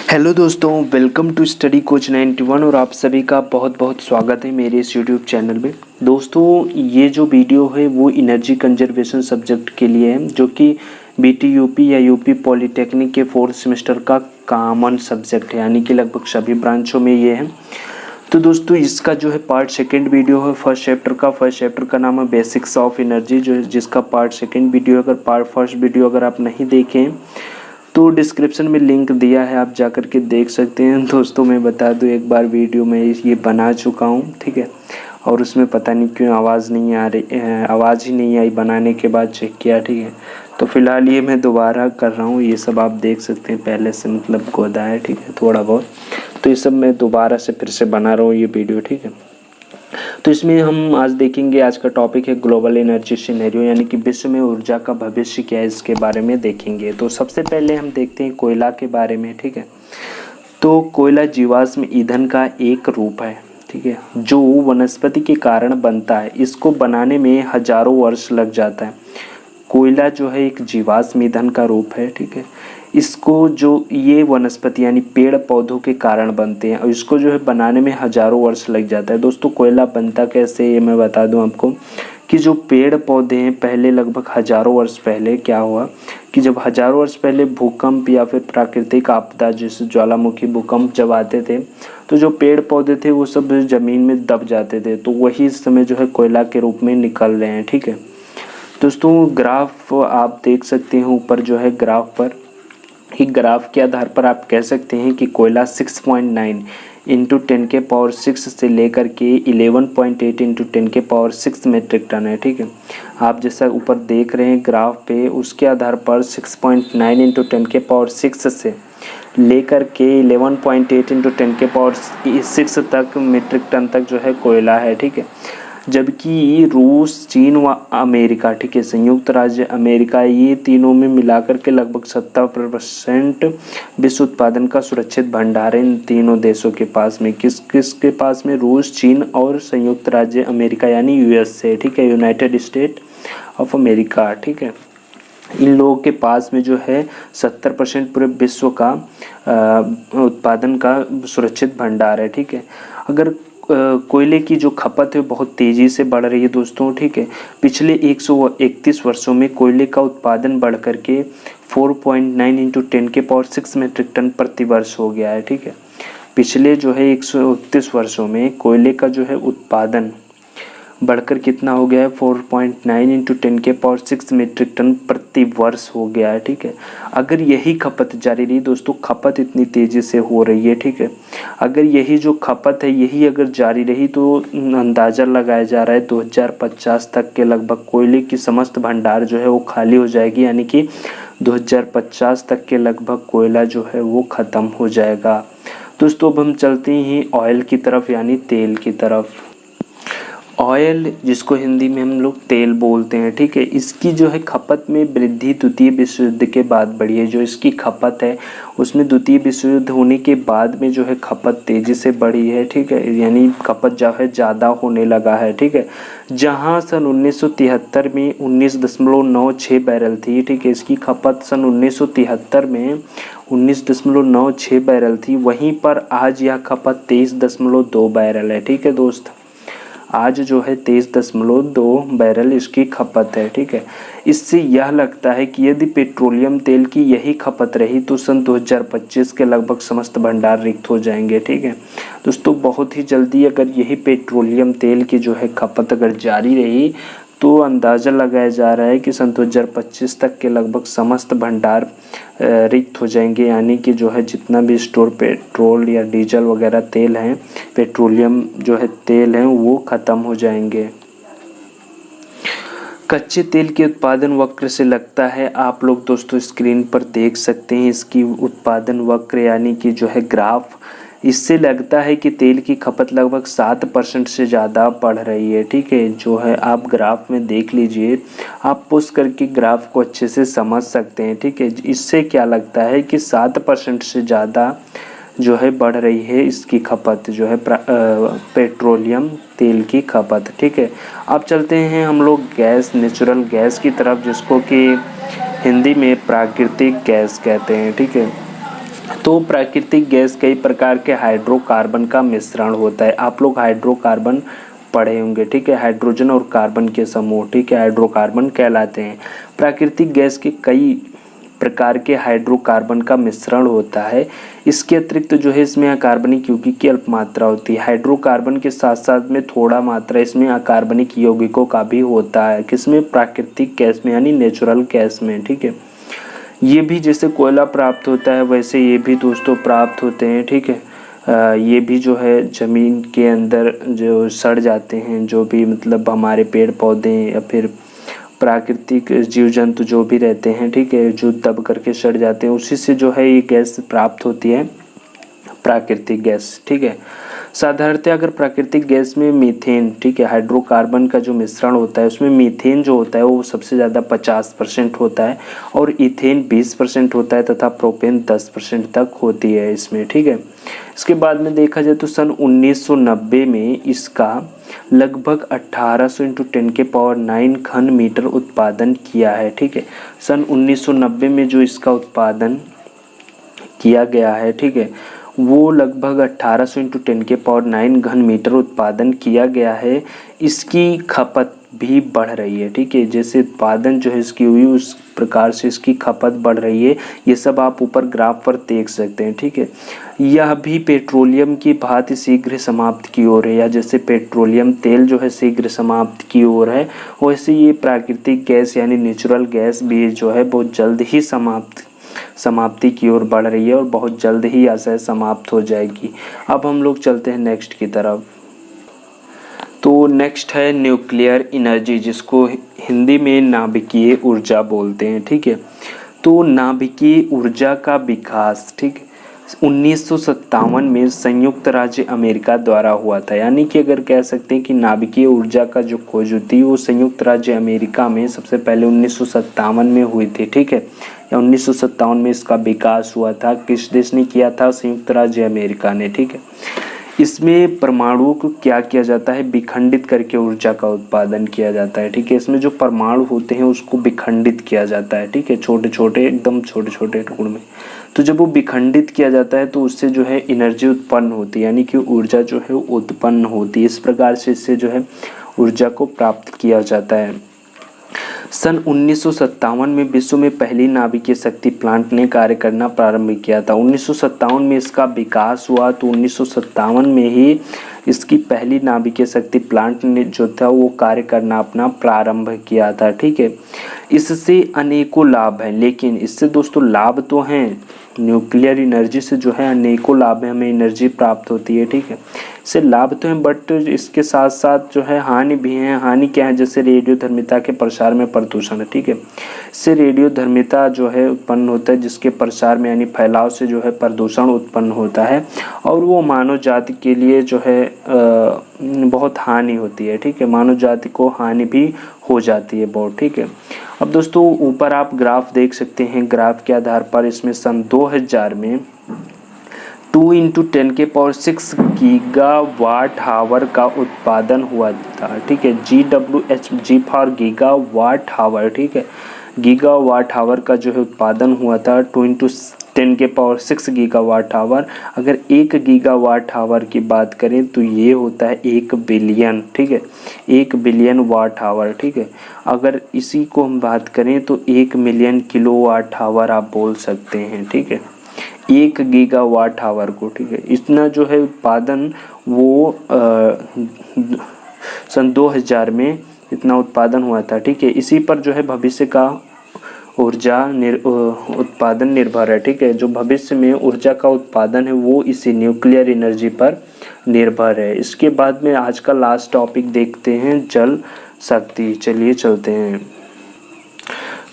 Hello दोस्तों, welcome to study coach 91 और आप सभी का बहुत बहुत स्वागत है मेरे इस यूट्यूब चैनल में। दोस्तों, ये जो वीडियो है वो एनर्जी कंजर्वेशन सब्जेक्ट के लिए है, जो कि बीटी यूपी या यूपी पॉलिटेक्निक के 4th सेमेस्टर का कॉमन सब्जेक्ट है, यानी कि लगभग सभी ब्रांचों में ये है। तो दोस्तों, इसका जो है पार्ट सेकेंड वीडियो है फर्स्ट चैप्टर का नाम है बेसिक्स ऑफ एनर्जी, जिसका पार्ट सेकेंड वीडियो, अगर पार्ट फर्स्ट वीडियो अगर आप नहीं देखें तो डिस्क्रिप्शन में लिंक दिया है, आप जा कर के देख सकते हैं। दोस्तों, मैं बता दूं, एक बार वीडियो में ये बना चुका हूं, ठीक है, और उसमें पता नहीं क्यों आवाज़ नहीं आ रही, आवाज़ ही नहीं आई। बनाने के बाद चेक किया, ठीक है, तो फिलहाल ये मैं दोबारा कर रहा हूँ। ये सब आप देख सकते हैं, पहले से मतलब गोदा है, ठीक है, थोड़ा बहुत। तो ये सब मैं दोबारा से फिर से बना रहा हूँ ये वीडियो, ठीक है। तो इसमें हम आज देखेंगे, आज का टॉपिक है ग्लोबल एनर्जी सिनेरियो, यानी कि विश्व में ऊर्जा का भविष्य क्या है, इसके बारे में देखेंगे। तो सबसे पहले हम देखते हैं कोयला के बारे में, ठीक है। तो कोयला जीवाश्म ईंधन का एक रूप है, ठीक है, जो वनस्पति के कारण बनता है। इसको बनाने में हजारों वर्ष लग जाता है। कोयला जो है एक जीवाश्म ईंधन का रूप है, ठीक है। इसको जो ये वनस्पति यानी पेड़ पौधों के कारण बनते हैं और इसको जो है बनाने में हजारों वर्ष लग जाता है। दोस्तों, कोयला बनता कैसे, ये मैं बता दूं आपको कि जो पेड़ पौधे हैं, पहले लगभग हजारों वर्ष पहले क्या हुआ कि जब हजारों वर्ष पहले भूकंप या फिर प्राकृतिक आपदा जैसे ज्वालामुखी भूकंप जब आते थे, तो जो पेड़ पौधे थे वो सब जमीन में दब जाते थे। तो वही इस समय जो है कोयला के रूप में निकल रहे हैं, ठीक है। दोस्तों, ग्राफ आप देख सकते हैं ऊपर जो है ग्राफ पर, एक ग्राफ के आधार पर आप कह सकते हैं कि कोयला 6.9 इंटू 10⁶ से लेकर के 11.8 इंटू 10⁶ मेट्रिक टन है, ठीक है। आप जैसा ऊपर देख रहे हैं ग्राफ पे, उसके आधार पर 6.9 इंटू 10⁶ से लेकर के 11.8 इंटू 10⁶ तक मेट्रिक टन तक जो है कोयला है, ठीक है। जबकि रूस, चीन व अमेरिका, ठीक है, संयुक्त राज्य अमेरिका, ये तीनों में मिलाकर के लगभग 70% विश्व उत्पादन का सुरक्षित भंडार है इन तीनों देशों के पास में। किस किस के पास में? रूस, चीन और संयुक्त राज्य अमेरिका, यानी यूएसए, ठीक है, यूनाइटेड स्टेट ऑफ अमेरिका, ठीक है। इन लोगों के पास में जो है 70% पूरे विश्व का उत्पादन का सुरक्षित भंडार है, ठीक है। अगर कोयले की जो खपत है बहुत तेज़ी से बढ़ रही है दोस्तों, ठीक है। पिछले 131 वर्षों में कोयले का उत्पादन बढ़ करके 4.9 इंटू 10⁶ मेट्रिक टन प्रति वर्ष हो गया है, ठीक है। पिछले जो है 131 वर्षों में कोयले का जो है उत्पादन बढ़कर कितना हो गया है? 4.9 इंटू 10⁶ मेट्रिक टन प्रति वर्ष हो गया है, ठीक है। अगर यही खपत जारी रही दोस्तों, खपत इतनी तेज़ी से हो रही है, ठीक है, अगर यही जो खपत है यही अगर जारी रही तो अंदाज़ा लगाया जा रहा है 2050 तक के लगभग कोयले की समस्त भंडार जो है वो खाली हो जाएगी, यानी कि 2050 तक के लगभग कोयला जो है वो ख़त्म हो जाएगा। दोस्तों, अब हम चलते हैं ऑयल की तरफ, यानी तेल की तरफ। ऑयल, जिसको हिंदी में हम लोग तेल बोलते हैं, ठीक है, इसकी जो है खपत में वृद्धि द्वितीय विश्व युद्ध के बाद बढ़ी है। जो इसकी खपत है उसमें द्वितीय विश्व युद्ध होने के बाद में जो है खपत तेज़ी से बढ़ी है, ठीक है, यानी खपत जो है ज़्यादा होने लगा है, ठीक है। जहां सन 1973 में 19.96 बैरल थी, ठीक है, इसकी खपत सन 1973 में 19.96 बैरल थी, वहीं पर आज यह खपत 23.2 बैरल है, ठीक है दोस्त। आज जो है 23.2 बैरल इसकी खपत है, ठीक है। इससे यह लगता है कि यदि पेट्रोलियम तेल की यही खपत रही तो सन 2025 के लगभग समस्त भंडार रिक्त हो जाएंगे, ठीक है दोस्तों। बहुत ही जल्दी अगर यही पेट्रोलियम तेल की जो है खपत अगर जारी रही तो अंदाज़ा लगाया जा रहा है कि सन 2025 तक के लगभग समस्त भंडार रिक्त हो जाएंगे, यानी कि जो है जितना भी स्टोर पेट्रोल या डीजल वगैरह तेल हैं, पेट्रोलियम जो है तेल हैं, वो ख़त्म हो जाएंगे। कच्चे तेल के उत्पादन वक्र से लगता है, आप लोग दोस्तों स्क्रीन पर देख सकते हैं इसकी उत्पादन वक्र, यानी कि जो है ग्राफ, इससे लगता है कि तेल की खपत लगभग 7% से ज़्यादा बढ़ रही है, ठीक है। जो है आप ग्राफ में देख लीजिए, आप पुश करके ग्राफ को अच्छे से समझ सकते हैं, ठीक है। इससे क्या लगता है कि 7% से ज़्यादा जो है बढ़ रही है इसकी खपत, जो है पेट्रोलियम तेल की खपत, ठीक है। अब चलते हैं हम लोग गैस, नेचुरल गैस की तरफ, जिसको कि हिंदी में प्राकृतिक गैस कहते हैं, ठीक है। तो प्राकृतिक गैस कई प्रकार के हाइड्रोकार्बन का मिश्रण होता है। आप लोग हाइड्रोकार्बन पढ़े होंगे, ठीक है, हाइड्रोजन और कार्बन के समूह, ठीक है, हाइड्रोकार्बन कहलाते हैं। प्राकृतिक गैस के कई प्रकार के हाइड्रोकार्बन का मिश्रण होता है। इसके अतिरिक्त जो है इसमें अकार्बनिक यौगिक की अल्प मात्रा होती है। हाइड्रोकार्बन के साथ साथ में थोड़ा मात्रा इसमें अकार्बनिक यौगिकों का भी होता है। किसमें? प्राकृतिक गैस में, यानी नेचुरल गैस में, ठीक है। ये भी जैसे कोयला प्राप्त होता है वैसे ये भी दोस्तों प्राप्त होते हैं, ठीक है। ये भी जो है ज़मीन के अंदर जो सड़ जाते हैं, जो भी मतलब हमारे पेड़ पौधे या फिर प्राकृतिक जीव जंतु जो भी रहते हैं, ठीक है, जो दब करके सड़ जाते हैं, उसी से जो है ये गैस प्राप्त होती है, प्राकृतिक गैस, ठीक है। साधारणतः अगर प्राकृतिक गैस में मीथेन, ठीक है, हाइड्रोकार्बन का जो मिश्रण होता है उसमें मीथेन जो होता है वो सबसे ज़्यादा 50% होता है और इथेन 20% होता है तथा प्रोपेन 10% तक होती है इसमें, ठीक है। इसके बाद में देखा जाए तो सन 1990 में इसका लगभग 1800 × 10⁹ घन मीटर उत्पादन किया है, ठीक है। सन 1990 में जो इसका उत्पादन किया गया है, ठीक है, वो लगभग 1800 × 10⁹ घन मीटर उत्पादन किया गया है। इसकी खपत भी बढ़ रही है, ठीक है। जैसे उत्पादन जो है इसकी हुई उस प्रकार से इसकी खपत बढ़ रही है। ये सब आप ऊपर ग्राफ पर देख सकते हैं, ठीक है। यह भी पेट्रोलियम की भांति शीघ्र समाप्त की ओर है, या जैसे पेट्रोलियम तेल जो है शीघ्र समाप्त की ओर है, वैसे ये प्राकृतिक गैस यानी नेचुरल गैस भी जो है बहुत जल्द ही समाप्ति की ओर बढ़ रही है और बहुत जल्द ही ऐसा समाप्त हो जाएगी। अब हम लोग चलते हैं नेक्स्ट की तरफ। तो नेक्स्ट है न्यूक्लियर एनर्जी, जिसको हिंदी में नाभिकीय ऊर्जा बोलते हैं, ठीक है। तो नाभिकीय ऊर्जा का विकास, ठीक, 1957 में संयुक्त राज्य अमेरिका द्वारा हुआ था। यानी कि अगर कह सकते हैं कि नाभिकीय ऊर्जा का जो खोज हुई वो संयुक्त राज्य अमेरिका में सबसे पहले 1957 में हुई थी, ठीक है, या 1957 में इसका विकास हुआ था। किस देश ने किया था? संयुक्त राज्य अमेरिका ने, ठीक है। इसमें परमाणुओं को क्या किया जाता है? विखंडित करके ऊर्जा का उत्पादन किया जाता है, ठीक है। इसमें जो परमाणु होते हैं उसको विखंडित किया जाता है, ठीक है, छोटे छोटे, एकदम छोटे छोटे टुकड़ों में। तो जब वो विखंडित किया जाता है तो उससे जो है एनर्जी उत्पन्न होती है, यानी कि ऊर्जा जो है उत्पन्न होती है। इस प्रकार से इससे जो है ऊर्जा को प्राप्त किया जाता है। सन 1957 में विश्व में पहली नाभिकीय शक्ति प्लांट ने कार्य करना प्रारंभ किया था। 1957 में इसका विकास हुआ, तो 1957 में ही इसकी पहली नाभिकीय शक्ति प्लांट ने जो था वो कार्य करना अपना प्रारंभ किया था, ठीक है। इससे अनेकों लाभ हैं, लेकिन इससे दोस्तों लाभ तो हैं, न्यूक्लियर एनर्जी से जो है अनेकों लाभ है, हमें एनर्जी प्राप्त होती है, ठीक है। इससे लाभ तो हैं, बट इसके साथ साथ जो है हानि भी हैं। हानि क्या है? जैसे रेडियोधर्मिता के प्रसार में प्रदूषण है, ठीक है। इससे रेडियोधर्मिता जो है उत्पन्न होता है, जिसके प्रसार में यानी फैलाव से जो है प्रदूषण उत्पन्न होता है और वो मानव जाति के लिए जो है बहुत हानि होती है, ठीक है। मानव जाति को हानि भी हो जाती है बहुत, ठीक है। अब दोस्तों ऊपर आप ग्राफ देख सकते हैं। ग्राफ के आधार पर इसमें सन 2000 में 2 × 10⁶ गीगावाट हावर का उत्पादन हुआ था, ठीक है। GWH फॉर गीगावाट हावर, ठीक है। गीगावाट हावर का जो है उत्पादन हुआ था 2 × 10⁶ गीगावाट हावर। अगर 1 गीगावाट हावर की बात करें तो ये होता है 1 बिलियन, ठीक है, 1 बिलियन वाट हावर, ठीक है। अगर इसी को हम बात करें तो 1 मिलियन किलोवाट हावर आप बोल सकते हैं, ठीक है, 1 गीगावाट हावर को, ठीक है। इतना जो है उत्पादन वो सन 2000 में इतना उत्पादन हुआ था, ठीक है। इसी पर जो है भविष्य का ऊर्जा उत्पादन निर्भर है, ठीक है। जो भविष्य में ऊर्जा का उत्पादन है वो इसी न्यूक्लियर एनर्जी पर निर्भर है। इसके बाद में आज का लास्ट टॉपिक देखते हैं, जल शक्ति। चलिए चलते हैं।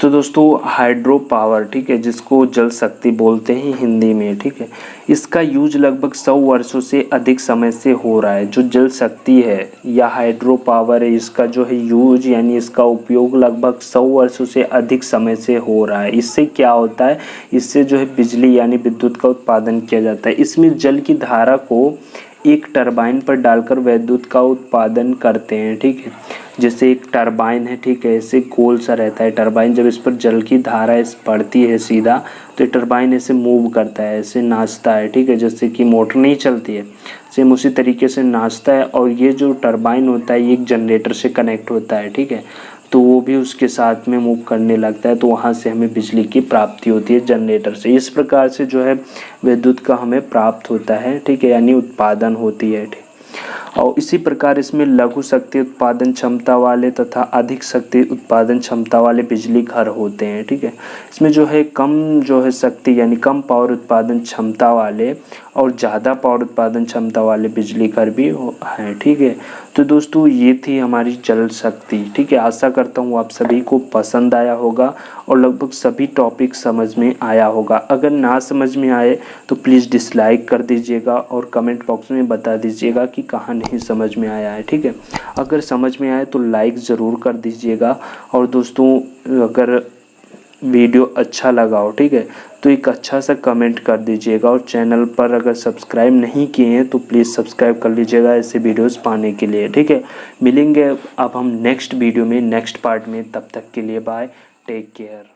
तो दोस्तों हाइड्रो पावर, ठीक है, जिसको जल शक्ति बोलते हैं हिंदी में, ठीक है। इसका यूज लगभग 100 वर्षों से अधिक समय से हो रहा है। जो जल शक्ति है या हाइड्रो पावर है, इसका जो है यूज यानी इसका उपयोग लगभग 100 वर्षों से अधिक समय से हो रहा है। इससे क्या होता है? इससे जो है बिजली यानी विद्युत का उत्पादन किया जाता है। इसमें जल की धारा को एक टरबाइन पर डालकर विद्युत का उत्पादन करते हैं, ठीक है। जैसे एक टरबाइन है, ठीक है, ऐसे गोल सा रहता है टरबाइन। जब इस पर जल की धारा पड़ती है सीधा तो टरबाइन ऐसे मूव करता है, ऐसे नाचता है, ठीक है, जैसे कि मोटर नहीं चलती है सेम उसी तरीके से नाचता है। और ये जो टरबाइन होता है ये एक जनरेटर से कनेक्ट होता है, ठीक है, तो वो भी उसके साथ में मूव करने लगता है, तो वहाँ से हमें बिजली की प्राप्ति होती है जनरेटर से। इस प्रकार से जो है विद्युत का हमें प्राप्त होता है, ठीक है, यानी उत्पादन होती है, ठीक। और इसी प्रकार इसमें लघु शक्ति उत्पादन क्षमता वाले तथा अधिक शक्ति उत्पादन क्षमता वाले बिजली घर होते हैं, ठीक है। इसमें जो है कम जो है शक्ति यानी कम पावर उत्पादन क्षमता वाले और ज़्यादा पावर उत्पादन क्षमता वाले बिजली घर भी हैं, ठीक है। तो दोस्तों ये थी हमारी जल शक्ति, ठीक है। आशा करता हूँ आप सभी को पसंद आया होगा और लगभग सभी टॉपिक समझ में आया होगा। अगर ना समझ में आए तो प्लीज़ डिसलाइक कर दीजिएगा और कमेंट बॉक्स में बता दीजिएगा कि कहाँ नहीं समझ में आया है, ठीक है। अगर समझ में आए तो लाइक ज़रूर कर दीजिएगा। और दोस्तों अगर वीडियो अच्छा लगा हो, ठीक है, तो एक अच्छा सा कमेंट कर दीजिएगा। और चैनल पर अगर सब्सक्राइब नहीं किए हैं तो प्लीज़ सब्सक्राइब कर लीजिएगा ऐसे वीडियोस पाने के लिए, ठीक है। मिलेंगे अब हम नेक्स्ट वीडियो में नेक्स्ट पार्ट में, तब तक के लिए बाय, टेक केयर।